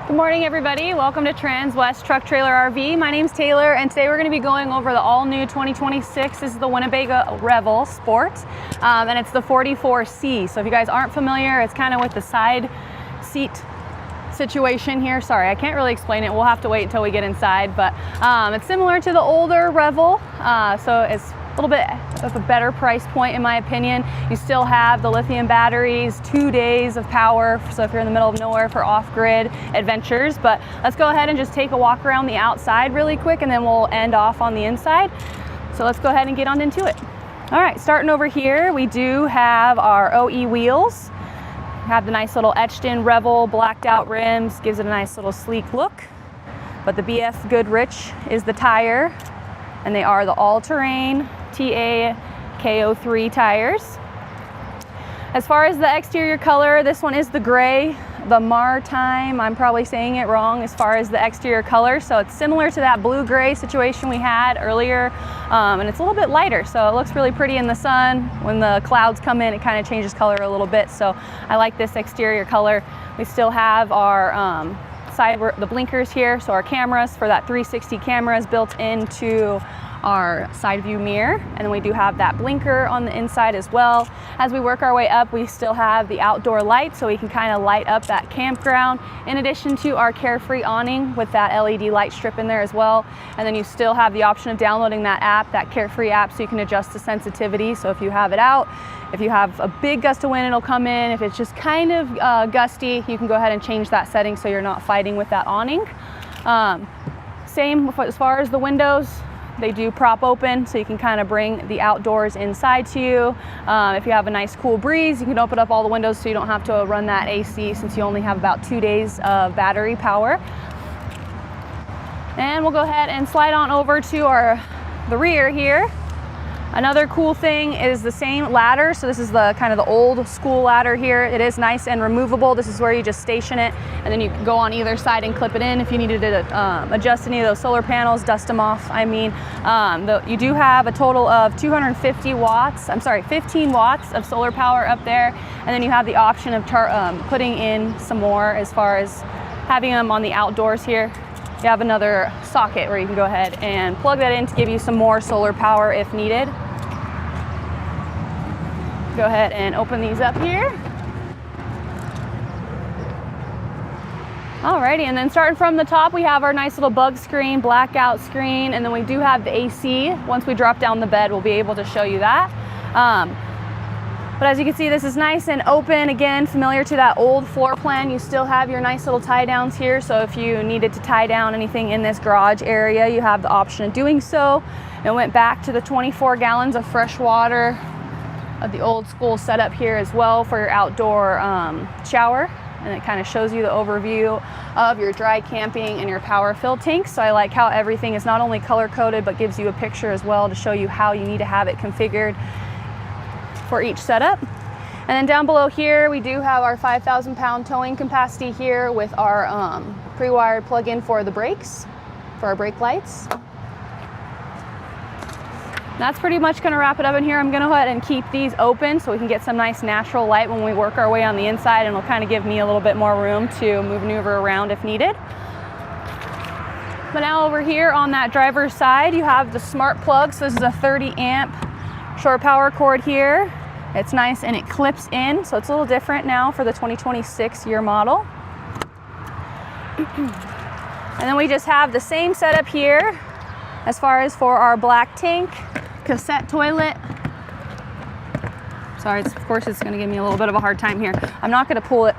Good morning, everybody. Welcome to Transwest Truck Trailer RV. My name's Taylor, and today we're going to be going over the all-new 2026. This is the Winnebago Revel Sport, and it's the 44C. So if you guys aren't familiar, it's kind of with the side seat situation here. Sorry, I can't really explain it. We'll have to wait until we get inside, but it's similar to the older Revel, so it's a little bit of a better price point in my opinion. You still have the lithium batteries, 2 days of power, so if you're in the middle of nowhere for off-grid adventures. But let's go ahead and just take a walk around the outside really quick, and then we'll end off on the inside. So let's go ahead and get on into it. All right, starting over here, we do have our OE wheels. We have the nice little etched in Revel blacked out rims, gives it a nice little sleek look. But the BF Goodrich is the tire, and they are the all-terrain KO2 tires. As far as the exterior color, this one is the gray, the Maritime. I'm probably saying it wrong as far as the exterior color, so it's similar to that blue-gray situation we had earlier, and it's a little bit lighter, so it looks really pretty in the sun. When the clouds come in, it kind of changes color a little bit, so I like this exterior color. We still have our the blinkers here, so our cameras for that 360 cameras built into our side view mirror, and then we do have that blinker on the inside as well. As we work our way up, we still have the outdoor light, so we can kind of light up that campground, in addition to our carefree awning with that LED light strip in there as well. And then you still have the option of downloading that app, that carefree app, so you can adjust the sensitivity. So if you have it out, if you have a big gust of wind, it'll come in. If it's just kind of gusty, you can go ahead and change that setting so you're not fighting with that awning. Same as far as the windows. They do prop open, so you can kind of bring the outdoors inside to you. If you have a nice cool breeze, you can open up all the windows so you don't have to run that AC, since you only have about 2 days of battery power. And we'll go ahead and slide on over to the rear here. Another cool thing is the same ladder. So this is the kind of the old school ladder here. It is nice and removable. This is where you just station it, and then you can go on either side and clip it in if you needed to adjust any of those solar panels, dust them off. I mean, you do have a total of 250 watts, 15 watts of solar power up there. And then you have the option of putting in some more as far as having them on the outdoors here. You have another socket where you can go ahead and plug that in to give you some more solar power if needed. Go ahead and open these up here. Alrighty, and then starting from the top, we have our nice little bug screen, blackout screen, and then we do have the AC. Once we drop down the bed, we'll be able to show you that. But as you can see, this is nice and open. Again, familiar to that old floor plan. You still have your nice little tie downs here. So if you needed to tie down anything in this garage area, you have the option of doing so. It went back to the 24 gallons of fresh water of the old school setup here as well for your outdoor shower. And it kind of shows you the overview of your dry camping and your power fill tanks. So I like how everything is not only color coded, but gives you a picture as well to show you how you need to have it configured for each setup. And then down below here, we do have our 5,000 pound towing capacity here with our pre-wired plug-in for the brakes, for our brake lights. That's pretty much gonna wrap it up in here. I'm gonna go ahead and keep these open so we can get some nice natural light when we work our way on the inside, and it'll kind of give me a little bit more room to maneuver around if needed. But now over here on that driver's side, you have the smart plug. So this is a 30 amp short power cord here. It's nice and it clips in, so it's a little different now for the 2026 year model. And then we just have the same setup here as far as for our black tank, cassette toilet. Sorry, of course it's gonna give me a little bit of a hard time here. I'm not gonna pull it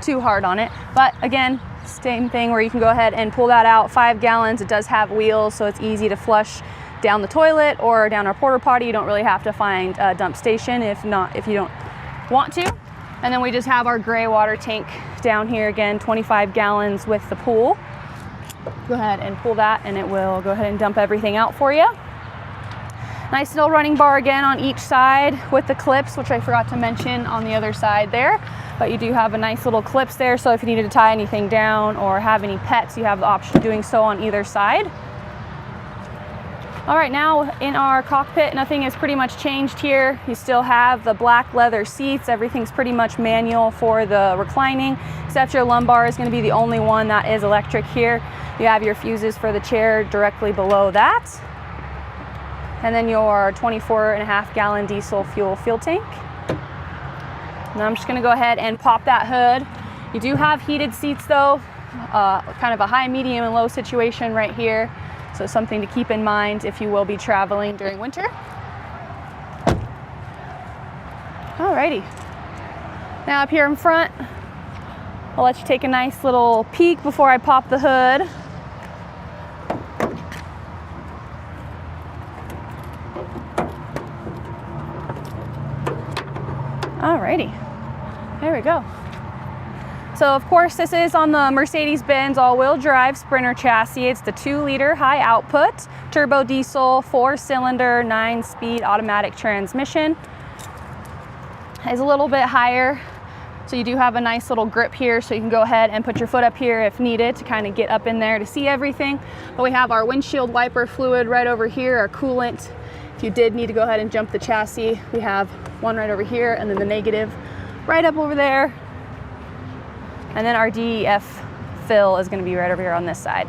too hard on it, but again, same thing where you can go ahead and pull that out. 5 gallons, it does have wheels, so it's easy to flush down the toilet or down our porta potty. You don't really have to find a dump station if you don't want to. And then we just have our gray water tank down here, again 25 gallons with the pool. Go ahead and pull that and it will go ahead and dump everything out for you. Nice little running bar again on each side with the clips, which I forgot to mention on the other side there. But you do have a nice little clips there, so if you needed to tie anything down or have any pets, you have the option of doing so on either side. All right, now in our cockpit, nothing has pretty much changed here. You still have the black leather seats. Everything's pretty much manual for the reclining, except your lumbar is going to be the only one that is electric here. You have your fuses for the chair directly below that. And then your 24.5 gallon diesel fuel tank. Now I'm just going to go ahead and pop that hood. You do have heated seats though, kind of a high, medium, and low situation right here. So something to keep in mind if you will be traveling during winter. Alrighty. Now up here in front, I'll let you take a nice little peek before I pop the hood. Alrighty, there we go. So of course this is on the Mercedes-Benz all-wheel drive Sprinter chassis. It's the 2-liter high output, turbo diesel, 4-cylinder, 9-speed automatic transmission. It's a little bit higher, so you do have a nice little grip here, so you can go ahead and put your foot up here if needed to kind of get up in there to see everything. But we have our windshield wiper fluid right over here, our coolant. If you did need to go ahead and jump the chassis, we have one right over here, and then the negative right up over there. And then our DEF fill is going to be right over here on this side.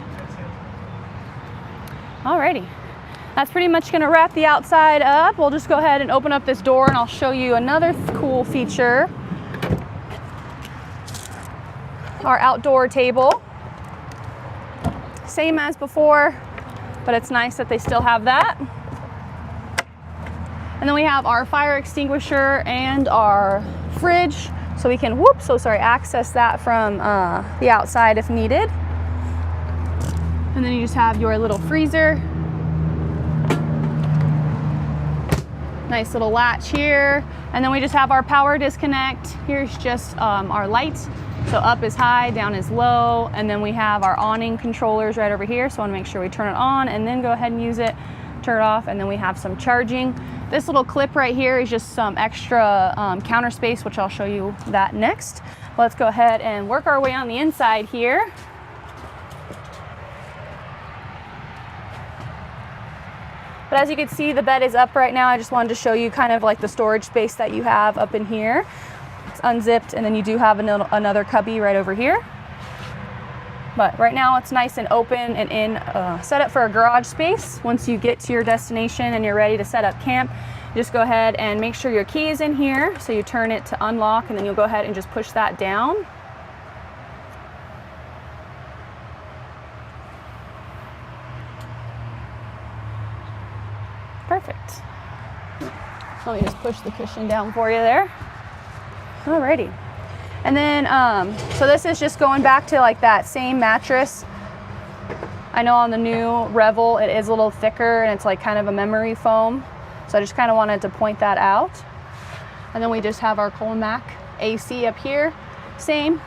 Alrighty, that's pretty much going to wrap the outside up. We'll just go ahead and open up this door and I'll show you another cool feature. Our outdoor table. Same as before, but it's nice that they still have that. And then we have our fire extinguisher and our fridge. So we can, access that from the outside if needed. And then you just have your little freezer. Nice little latch here. And then we just have our power disconnect. Here's just our light. So up is high, down is low. And then we have our awning controllers right over here. So I want to make sure we turn it on and then go ahead and use it, turn it off, and then we have some charging. This little clip right here is just some extra counter space, which I'll show you that next. Let's go ahead and work our way on the inside here. But as you can see, the bed is up right now. I just wanted to show you kind of like the storage space that you have up in here. It's unzipped, and then you do have another cubby right over here. But right now it's nice and open and set up for a garage space. Once you get to your destination and you're ready to set up camp, just go ahead and make sure your key is in here. So you turn it to unlock, and then you'll go ahead and just push that down. Perfect. Let me just push the cushion down for you there. Alrighty. And then, so this is just going back to like that same mattress. I know on the new Revel, it is a little thicker and it's like kind of a memory foam. So I just kind of wanted to point that out. And then we just have our Colmac AC up here, same.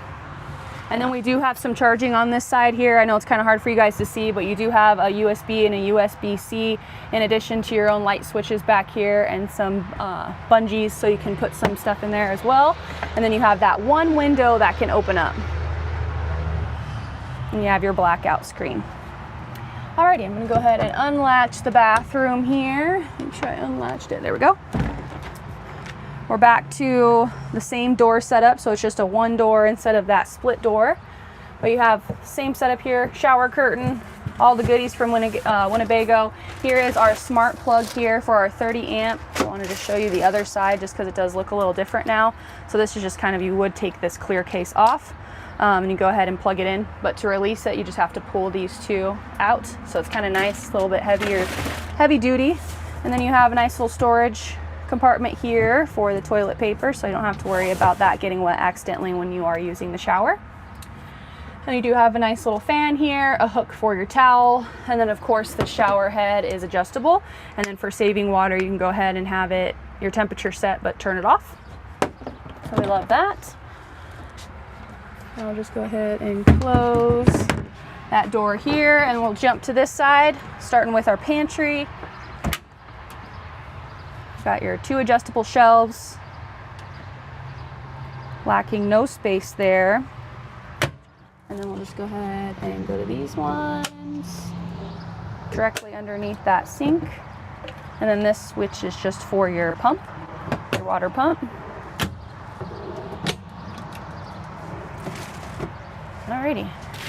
And then we do have some charging on this side here. I know it's kind of hard for you guys to see, but you do have a USB and a USB-C in addition to your own light switches back here and some bungees so you can put some stuff in there as well. And then you have that one window that can open up. And you have your blackout screen. Alrighty, I'm gonna go ahead and unlatch the bathroom here. Make sure I unlatched it, there we go. We're back to the same door setup, so it's just a one door instead of that split door. But you have same setup here, shower curtain, all the goodies from Winnebago. Here is our smart plug here for our 30 amp. I wanted to show you the other side just because it does look a little different now. So this is just kind of, you would take this clear case off and you go ahead and plug it in. But to release it, you just have to pull these two out. So it's kind of nice, a little bit heavy duty. And then you have a nice little storage compartment here for the toilet paper, so you don't have to worry about that getting wet accidentally when you are using the shower. And you do have a nice little fan here, a hook for your towel, and then of course the shower head is adjustable. And then for saving water, you can go ahead and have it your temperature set but turn it off. So we love that. I'll just go ahead and close that door here, and we'll jump to this side, starting with our pantry. Got your two adjustable shelves, lacking no space there. And then we'll just go ahead and go to these ones. directly underneath that sink. And then this switch is just for your pump, your water pump. Alrighty.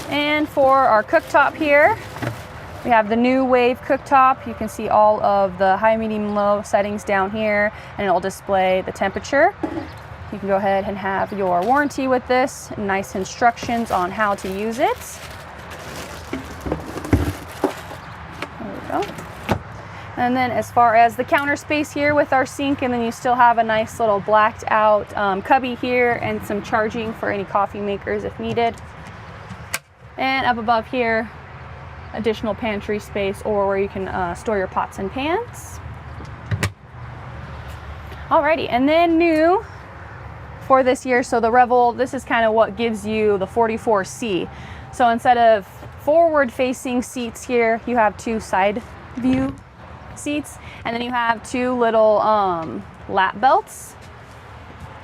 And for our cooktop here, we have the new Wave cooktop. You can see all of the high, medium, low settings down here, and it'll display the temperature. You can go ahead and have your warranty with this, and nice instructions on how to use it. There we go. And then as far as the counter space here with our sink, and then you still have a nice little blacked out cubby here and some charging for any coffee makers if needed. And up above here, additional pantry space or where you can store your pots and pans. Alrighty, and then new for this year, so the Revel, this is kind of what gives you the 44C. So instead of forward facing seats here, you have two side view seats, and then you have two little lap belts.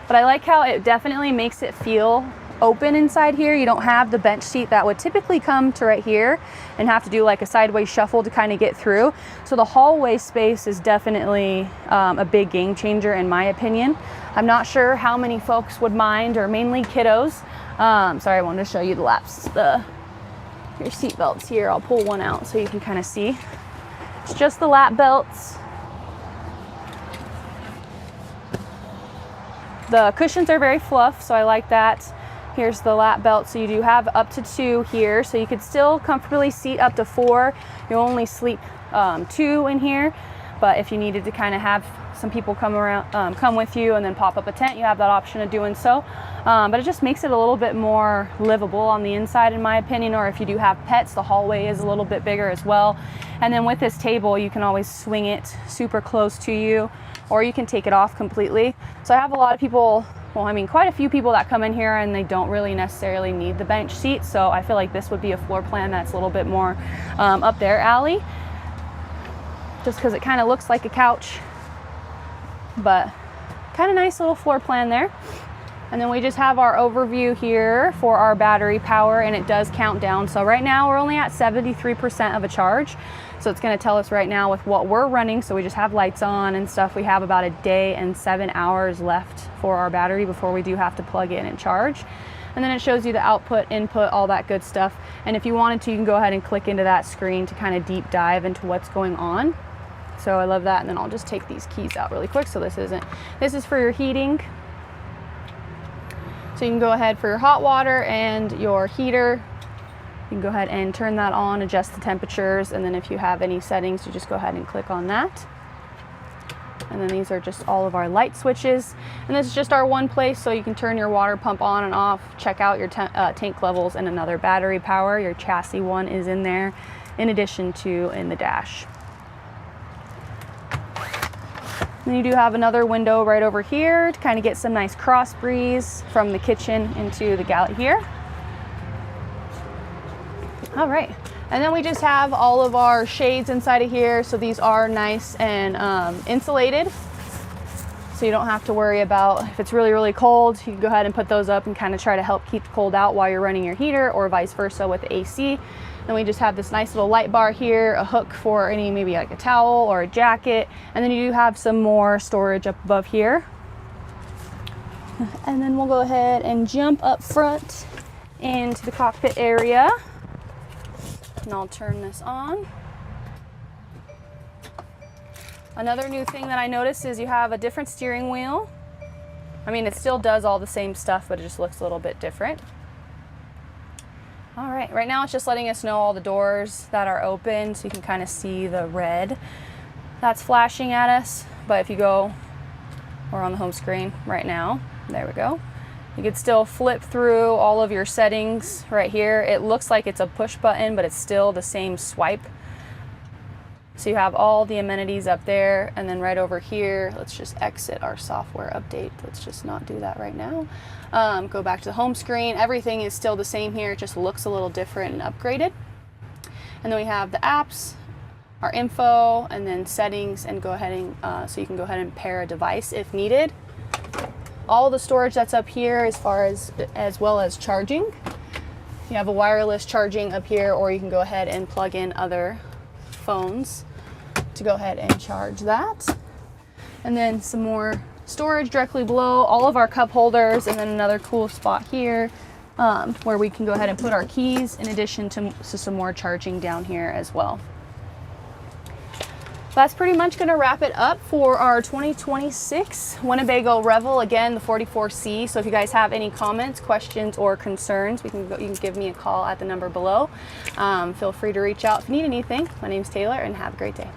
But I like how it definitely makes it feel open inside here. You don't have the bench seat that would typically come to right here and have to do like a sideways shuffle to kind of get through. So the hallway space is definitely a big game changer in my opinion. I'm not sure how many folks would mind, or mainly kiddos. Sorry, I wanted to show you the laps, your seat belts here. I'll pull one out so you can kind of see. It's just the lap belts. The cushions are very fluff, so I like that. Here's the lap belt, so you do have up to 2 here, so you could still comfortably seat up to 4. You'll only sleep 2 in here, but if you needed to kind of have some people come around, come with you and then pop up a tent, you have that option of doing so. But it just makes it a little bit more livable on the inside in my opinion, or if you do have pets, the hallway is a little bit bigger as well. And then with this table, you can always swing it super close to you, or you can take it off completely. So I have a lot of people, well, I mean, quite a few people that come in here and they don't really necessarily need the bench seat. So I feel like this would be a floor plan that's a little bit more up their alley, just because it kind of looks like a couch, but kind of nice little floor plan there. And then we just have our overview here for our battery power, and it does count down. So right now we're only at 73% of a charge. So it's going to tell us right now with what we're running. So we just have lights on and stuff. We have about a day and 7 hours left for our battery before we do have to plug in and charge. And then it shows you the output, input, all that good stuff. And if you wanted to, you can go ahead and click into that screen to kind of deep dive into what's going on. So I love that. And then I'll just take these keys out really quick. So this is for your heating. So you can go ahead for your hot water and your heater. You can go ahead and turn that on, adjust the temperatures, and then if you have any settings, you just go ahead and click on that. And then these are just all of our light switches. And this is just our one place, so you can turn your water pump on and off, check out your tank levels, and another battery power. Your chassis one is in there, in addition to in the dash. Then you do have another window right over here to kind of get some nice cross breeze from the kitchen into the galley here. All right, and then we just have all of our shades inside of here. So these are nice and insulated, so you don't have to worry about if it's really, really cold. You can go ahead and put those up and kind of try to help keep the cold out while you're running your heater, or vice versa with the AC. Then we just have this nice little light bar here, a hook for any, maybe like a towel or a jacket. And then you do have some more storage up above here. And then we'll go ahead and jump up front into the cockpit area. And I'll turn this on. Another new thing that I noticed is you have a different steering wheel. I mean, it still does all the same stuff, but it just looks a little bit different. All right, right now it's just letting us know all the doors that are open, so you can kind of see the red that's flashing at us. But if you go, we're on the home screen right now. There we go. You could still flip through all of your settings right here. It looks like it's a push button, but it's still the same swipe. So you have all the amenities up there, and then right over here, let's just exit our software update. Let's just not do that right now. Go back to the home screen. Everything is still the same here. It just looks a little different and upgraded. And then we have the apps, our info, and then settings, and go ahead and so you can go ahead and pair a device if needed. All the storage that's up here as well as charging. You have a wireless charging up here, or you can go ahead and plug in other phones to go ahead and charge that. And then some more storage directly below, all of our cup holders, and then another cool spot here where we can go ahead and put our keys, in addition to some more charging down here as well. That's pretty much going to wrap it up for our 2026 Winnebago Revel, again the 44C. So if you guys have any comments, questions, or concerns, you can give me a call at the number below. Feel free to reach out if you need anything. My name's Taylor, and have a great day.